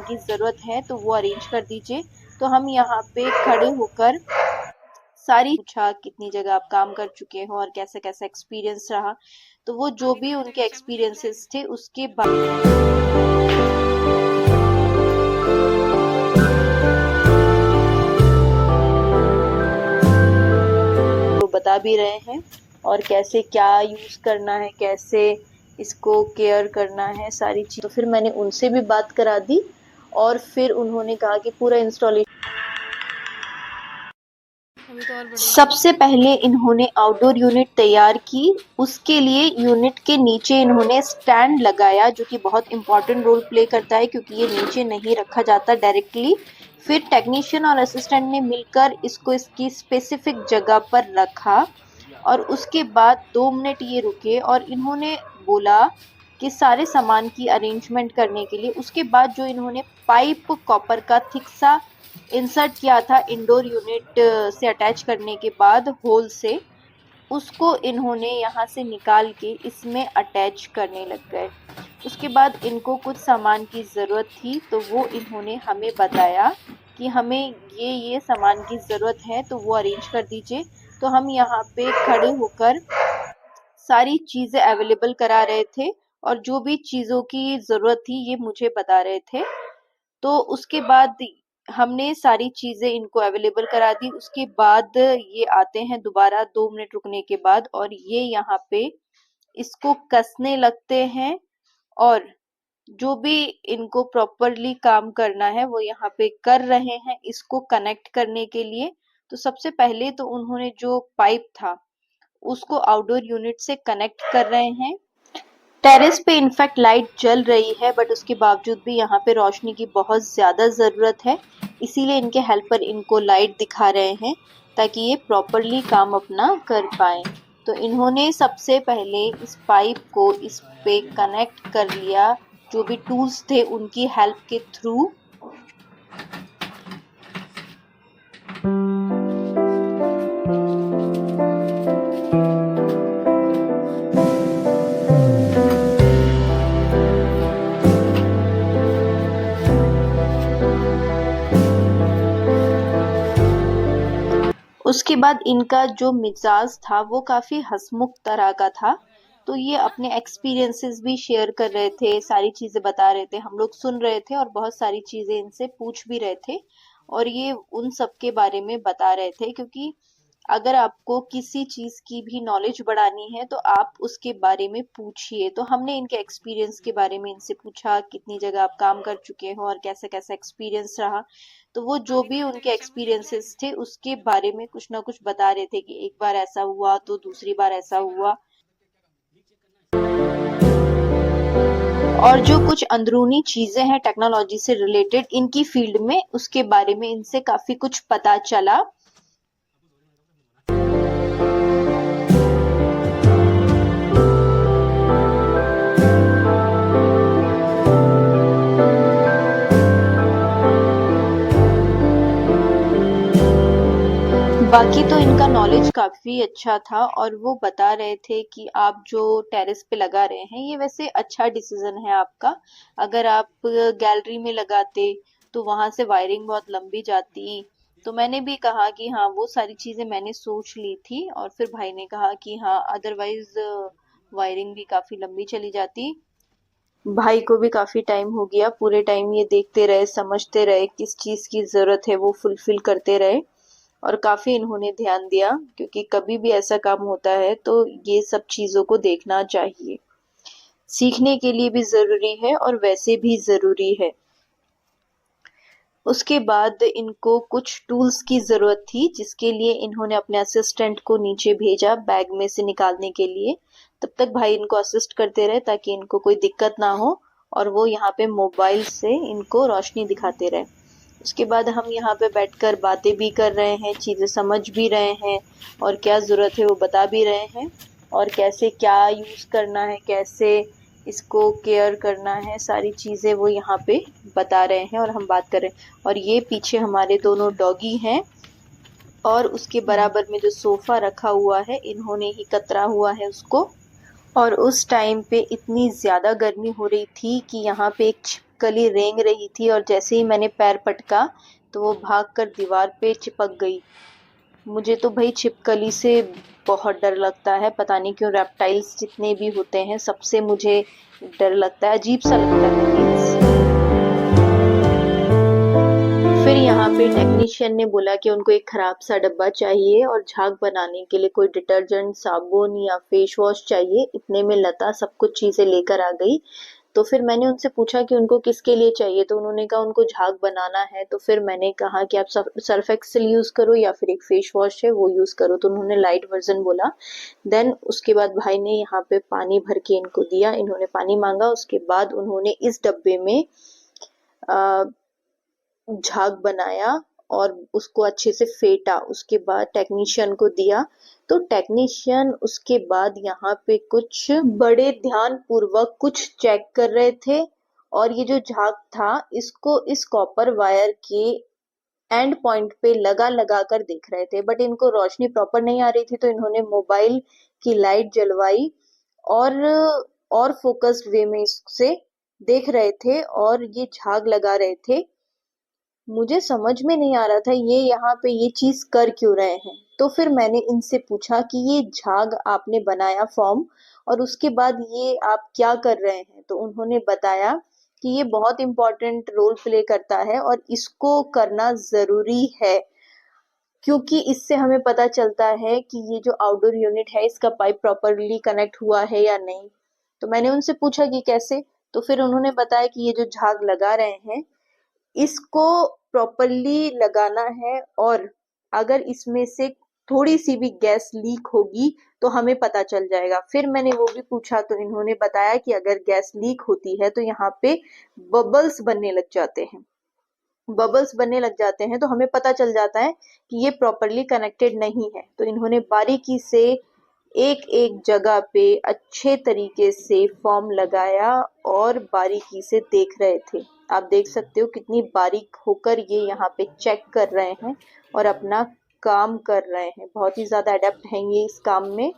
की ज़रूरत है तो वो अरेंज कर दीजिए। तो हम यहाँ पे खड़े होकर सारी पूछा कितनी जगह आप काम कर चुके हो और कैसा कैसा एक्सपीरियंस रहा। तो वो जो भी उनके एक्सपीरियंसेस थे उसके वो बता भी रहे हैं और कैसे क्या यूज़ करना है, कैसे इसको केयर करना है, सारी चीज़। तो फिर मैंने उनसे भी बात करा दी और फिर उन्होंने कहा कि पूरा इंस्टॉलेशन सबसे पहले इन्होंने आउटडोर यूनिट तैयार की। उसके लिए यूनिट के नीचे इन्होंने स्टैंड लगाया जो कि बहुत इंपॉर्टेंट रोल प्ले करता है क्योंकि ये नीचे नहीं रखा जाता डायरेक्टली। फिर टेक्नीशियन और असिस्टेंट ने मिलकर इसको इसकी स्पेसिफिक जगह पर रखा और उसके बाद 2 मिनट ये रुके और इन्होंने बोला कि सारे सामान की अरेंजमेंट करने के लिए। उसके बाद जो इन्होंने पाइप कॉपर का थिक सा इंसर्ट किया था इंडोर यूनिट से अटैच करने के बाद होल से, उसको इन्होंने यहाँ से निकाल के इसमें अटैच करने लग गए। उसके बाद इनको कुछ सामान की ज़रूरत थी तो वो इन्होंने हमें बताया कि हमें ये सामान की ज़रूरत है तो वो अरेंज कर दीजिए। तो हम यहाँ पे खड़े होकर सारी चीज़ें अवेलेबल करा रहे थे और जो भी चीज़ों की ज़रूरत थी ये मुझे बता रहे थे। तो उसके बाद हमने सारी चीज़ें इनको अवेलेबल करा दी। उसके बाद ये आते हैं दोबारा 2 मिनट रुकने के बाद और ये यहाँ पे इसको कसने लगते हैं और जो भी इनको प्रॉपरली काम करना है वो यहाँ पे कर रहे हैं इसको कनेक्ट करने के लिए। तो सबसे पहले तो उन्होंने जो पाइप था उसको आउटडोर यूनिट से कनेक्ट कर रहे हैं। टेरेस पे इनफैक्ट लाइट जल रही है बट उसके बावजूद भी यहाँ पे रोशनी की बहुत ज़्यादा ज़रूरत है, इसीलिए इनके हेल्पर इनको लाइट दिखा रहे हैं ताकि ये प्रॉपरली काम अपना कर पाएँ। तो इन्होंने सबसे पहले इस पाइप को इस पे कनेक्ट कर लिया जो भी टूल्स थे उनकी हेल्प के थ्रू। उसके बाद इनका जो मिजाज था वो काफ़ी हंसमुख तरह का था। तो ये अपने एक्सपीरियंसेस भी शेयर कर रहे थे, सारी चीज़ें बता रहे थे, हम लोग सुन रहे थे और बहुत सारी चीज़ें इनसे पूछ भी रहे थे और ये उन सब के बारे में बता रहे थे क्योंकि अगर आपको किसी चीज़ की भी नॉलेज बढ़ानी है तो आप उसके बारे में पूछिए। तो हमने इनके एक्सपीरियंस के बारे में इनसे पूछा कितनी जगह आप काम कर चुके हो और कैसा कैसा एक्सपीरियंस रहा। तो वो जो भी उनके एक्सपीरियंसेस थे उसके बारे में कुछ ना कुछ बता रहे थे कि एक बार ऐसा हुआ तो दूसरी बार ऐसा हुआ और जो कुछ अंदरूनी चीजें हैं टेक्नोलॉजी से रिलेटेड इनकी फील्ड में उसके बारे में इनसे काफी कुछ पता चला। बाकी तो इनका नॉलेज काफ़ी अच्छा था और वो बता रहे थे कि आप जो टेरेस पे लगा रहे हैं ये वैसे अच्छा डिसीजन है आपका। अगर आप गैलरी में लगाते तो वहां से वायरिंग बहुत लंबी जाती। तो मैंने भी कहा कि हाँ वो सारी चीज़ें मैंने सोच ली थी और फिर भाई ने कहा कि हाँ अदरवाइज वायरिंग भी काफ़ी लंबी चली जाती। भाई को भी काफ़ी टाइम हो गया, पूरे टाइम ये देखते रहे, समझते रहे, किस चीज़ की ज़रूरत है वो फुलफिल करते रहे और काफ़ी इन्होंने ध्यान दिया क्योंकि कभी भी ऐसा काम होता है तो ये सब चीज़ों को देखना चाहिए, सीखने के लिए भी ज़रूरी है और वैसे भी ज़रूरी है। उसके बाद इनको कुछ टूल्स की ज़रूरत थी जिसके लिए इन्होंने अपने असिस्टेंट को नीचे भेजा बैग में से निकालने के लिए। तब तक भाई इनको असिस्ट करते रहे ताकि इनको कोई दिक्कत ना हो और वो यहाँ पे मोबाइल से इनको रोशनी दिखाते रहे। उसके बाद हम यहाँ पे बैठकर बातें भी कर रहे हैं, चीज़ें समझ भी रहे हैं और क्या ज़रूरत है वो बता भी रहे हैं और कैसे क्या यूज़ करना है, कैसे इसको केयर करना है, सारी चीज़ें वो यहाँ पे बता रहे हैं और हम बात कर रहे हैं। और ये पीछे हमारे दोनों डॉगी हैं और उसके बराबर में जो सोफ़ा रखा हुआ है इन्होंने ही कतरा हुआ है उसको। और उस टाइम पे इतनी ज़्यादा गर्मी हो रही थी कि यहाँ पे एक छिपकली रेंग रही थी और जैसे ही मैंने पैर पटका तो वो भागकर दीवार पे चिपक गई। मुझे तो भाई छिपकली से बहुत डर लगता है, पता नहीं क्यों। रेप्टाइल्स जितने भी होते हैं सबसे मुझे डर लगता है, अजीब सा लगता है मीन्स। फिर यहाँ पे टेक्नीशियन ने बोला कि उनको एक खराब सा डब्बा चाहिए और झाग बनाने के लिए कोई डिटर्जेंट, साबुन या फेस वॉश चाहिए। इतने में लता सब कुछ चीजें लेकर आ गई। तो फिर मैंने उनसे पूछा कि उनको किसके लिए चाहिए, तो उन्होंने कहा उनको झाग बनाना है। तो फिर मैंने कहा कि आप सर्फ एक्सेल यूज करो या फिर एक फेस वॉश है वो यूज करो, तो उन्होंने लाइट वर्जन बोला। देन उसके बाद भाई ने यहाँ पे पानी भर के इनको दिया, इन्होंने पानी मांगा। उसके बाद उन्होंने इस डब्बे में झाग बनाया और उसको अच्छे से फेंटा। उसके बाद टेक्नीशियन को दिया। तो टेक्नीशियन उसके बाद यहाँ पे कुछ बड़े ध्यान पूर्वक कुछ चेक कर रहे थे और ये जो झाग था इसको इस कॉपर वायर के एंड पॉइंट पे लगा लगा कर देख रहे थे। बट इनको रोशनी प्रॉपर नहीं आ रही थी, तो इन्होंने मोबाइल की लाइट जलवाई और फोकस्ड वे में इससे देख रहे थे और ये झाग लगा रहे थे। मुझे समझ में नहीं आ रहा था ये यहाँ पे ये चीज कर क्यों रहे हैं। तो फिर मैंने इनसे पूछा कि ये झाग आपने बनाया फॉर्म और उसके बाद ये आप क्या कर रहे हैं। तो उन्होंने बताया कि ये बहुत इंपॉर्टेंट रोल प्ले करता है और इसको करना जरूरी है, क्योंकि इससे हमें पता चलता है कि ये जो आउटडोर यूनिट है इसका पाइप प्रॉपरली कनेक्ट हुआ है या नहीं। तो मैंने उनसे पूछा कि कैसे। तो फिर उन्होंने बताया कि ये जो झाग लगा रहे हैं इसको प्रॉपरली लगाना है और अगर इसमें से थोड़ी सी भी गैस लीक होगी तो हमें पता चल जाएगा। फिर मैंने वो भी पूछा तो इन्होंने बताया कि अगर गैस लीक होती है तो यहाँ पे बबल्स बनने लग जाते हैं। बबल्स बनने लग जाते हैं तो हमें पता चल जाता है कि ये प्रॉपरली कनेक्टेड नहीं है। तो इन्होंने बारीकी से एक एक जगह पे अच्छे तरीके से फॉर्म लगाया और बारीकी से देख रहे थे। आप देख सकते हो कितनी बारीक होकर ये यहाँ पे चेक कर रहे हैं और अपना काम कर रहे हैं। बहुत ही ज्यादा अडेप्ट हैं ये इस काम में।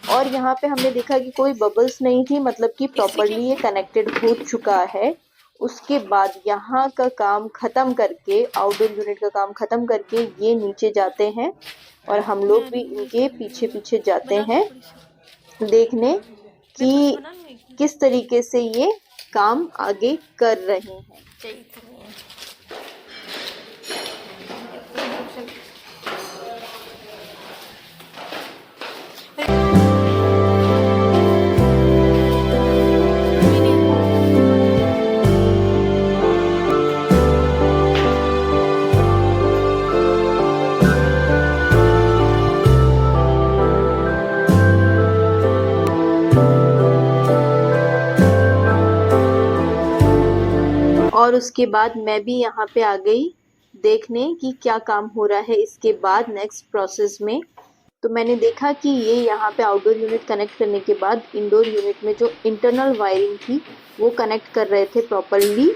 और यहाँ पे हमने देखा कि कोई बबल्स नहीं थी, मतलब कि प्रॉपरली ये कनेक्टेड हो चुका है। उसके बाद यहाँ का काम खत्म करके, आउटडोर यूनिट का काम खत्म करके ये नीचे जाते हैं और हम लोग भी इनके पीछे पीछे जाते हैं देखने कि किस तरीके से ये काम आगे कर रहे हैं। और उसके बाद मैं भी यहाँ पे आ गई देखने कि क्या काम हो रहा है इसके बाद नेक्स्ट प्रोसेस में। तो मैंने देखा कि ये यहाँ पे आउटडोर यूनिट कनेक्ट करने के बाद इंडोर यूनिट में जो इंटरनल वायरिंग थी वो कनेक्ट कर रहे थे प्रॉपरली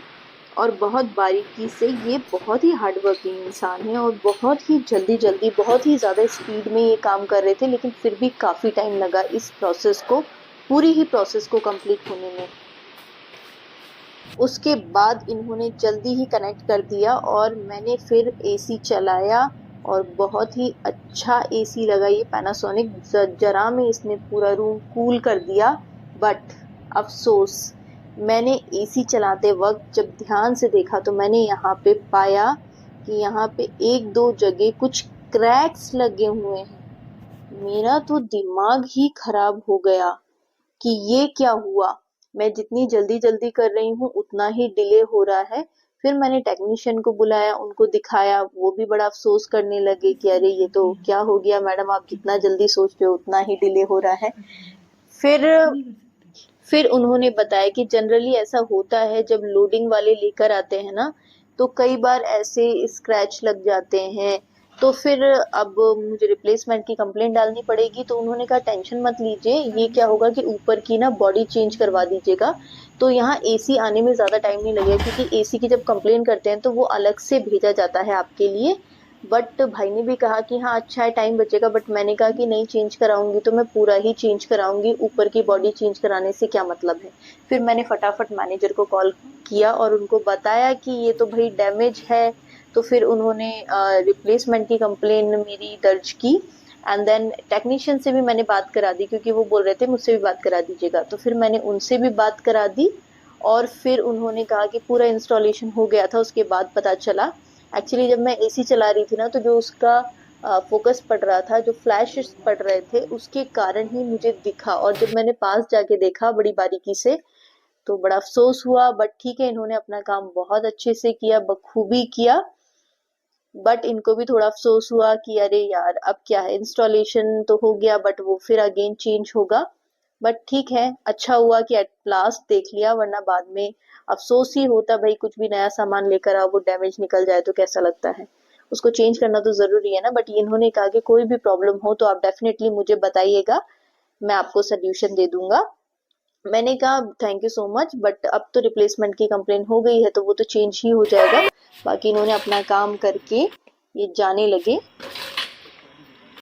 और बहुत बारीकी से। ये बहुत ही हार्ड वर्किंग इंसान है और बहुत ही जल्दी बहुत ही ज़्यादा स्पीड में ये काम कर रहे थे, लेकिन फिर भी काफ़ी टाइम लगा इस प्रोसेस को, पूरी ही प्रोसेस को कंप्लीट होने में। उसके बाद इन्होंने जल्दी ही कनेक्ट कर दिया और मैंने फिर एसी चलाया और बहुत ही अच्छा एसी लगा ये पैनासोनिक। जरा में इसने पूरा रूम कूल कर दिया। बट अफसोस, मैंने एसी चलाते वक्त जब ध्यान से देखा तो मैंने यहाँ पे पाया कि यहाँ पे एक दो जगह कुछ क्रैक्स लगे हुए हैं। मेरा तो दिमाग ही खराब हो गया कि ये क्या हुआ। मैं जितनी जल्दी कर रही हूँ उतना ही डिले हो रहा है। फिर मैंने टेक्नीशियन को बुलाया, उनको दिखाया, वो भी बड़ा अफसोस करने लगे कि अरे ये तो क्या हो गया मैडम, आप जितना जल्दी सोच रहे हो उतना ही डिले हो रहा है। फिर उन्होंने बताया कि जनरली ऐसा होता है जब लोडिंग वाले लेकर आते हैं ना, तो कई बार ऐसे स्क्रैच लग जाते हैं, तो फिर अब मुझे रिप्लेसमेंट की कंप्लेंट डालनी पड़ेगी। तो उन्होंने कहा टेंशन मत लीजिए, ये क्या होगा कि ऊपर की ना बॉडी चेंज करवा दीजिएगा, तो यहाँ एसी आने में ज़्यादा टाइम नहीं लगेगा, क्योंकि एसी की जब कंप्लेन करते हैं तो वो अलग से भेजा जाता है आपके लिए बट भाई ने भी कहा कि हाँ अच्छा है, टाइम बचेगा, बट मैंने कहा कि नहीं, चेंज कराऊंगी तो मैं पूरा ही चेंज कराऊंगी, ऊपर की बॉडी चेंज कराने से क्या मतलब है। फिर मैंने फटाफट मैनेजर को कॉल किया और उनको बताया कि ये तो भाई डैमेज है। तो फिर उन्होंने रिप्लेसमेंट की कंप्लेन मेरी दर्ज की। एंड देन टेक्नीशियन से भी मैंने बात करा दी, क्योंकि वो बोल रहे थे मुझसे भी बात करा दीजिएगा, तो फिर मैंने उनसे भी बात करा दी। और फिर उन्होंने कहा कि पूरा इंस्टॉलेशन हो गया था। उसके बाद पता चला, एक्चुअली जब मैं एसी चला रही थी ना, तो जो उसका फोकस पड़ रहा था, जो फ्लैश पड़ रहे थे, उसके कारण ही मुझे दिखा। और जब मैंने पास जाके देखा बड़ी बारीकी से, तो बड़ा अफसोस हुआ। बट ठीक है, इन्होंने अपना काम बहुत अच्छे से किया, बखूबी किया। बट इनको भी थोड़ा अफसोस हुआ कि अरे यार अब क्या है, इंस्टॉलेशन तो हो गया बट वो फिर अगेन चेंज होगा। बट ठीक है, अच्छा हुआ कि एट लास्ट देख लिया, वरना बाद में अफसोस ही होता भाई, कुछ भी नया सामान लेकर आओ वो डैमेज निकल जाए तो कैसा लगता है। उसको चेंज करना तो जरूरी है ना। बट इन्होंने कहा कि कोई भी प्रॉब्लम हो तो आप डेफिनेटली मुझे बताइएगा, मैं आपको सोल्यूशन दे दूंगा। मैंने कहा thank you so much, but अब तो रिप्लेसमेंट की कंप्लेन हो गई है तो वो तो चेंज ही हो जाएगा। बाकी इन्होंने अपना काम करके ये जाने लगे।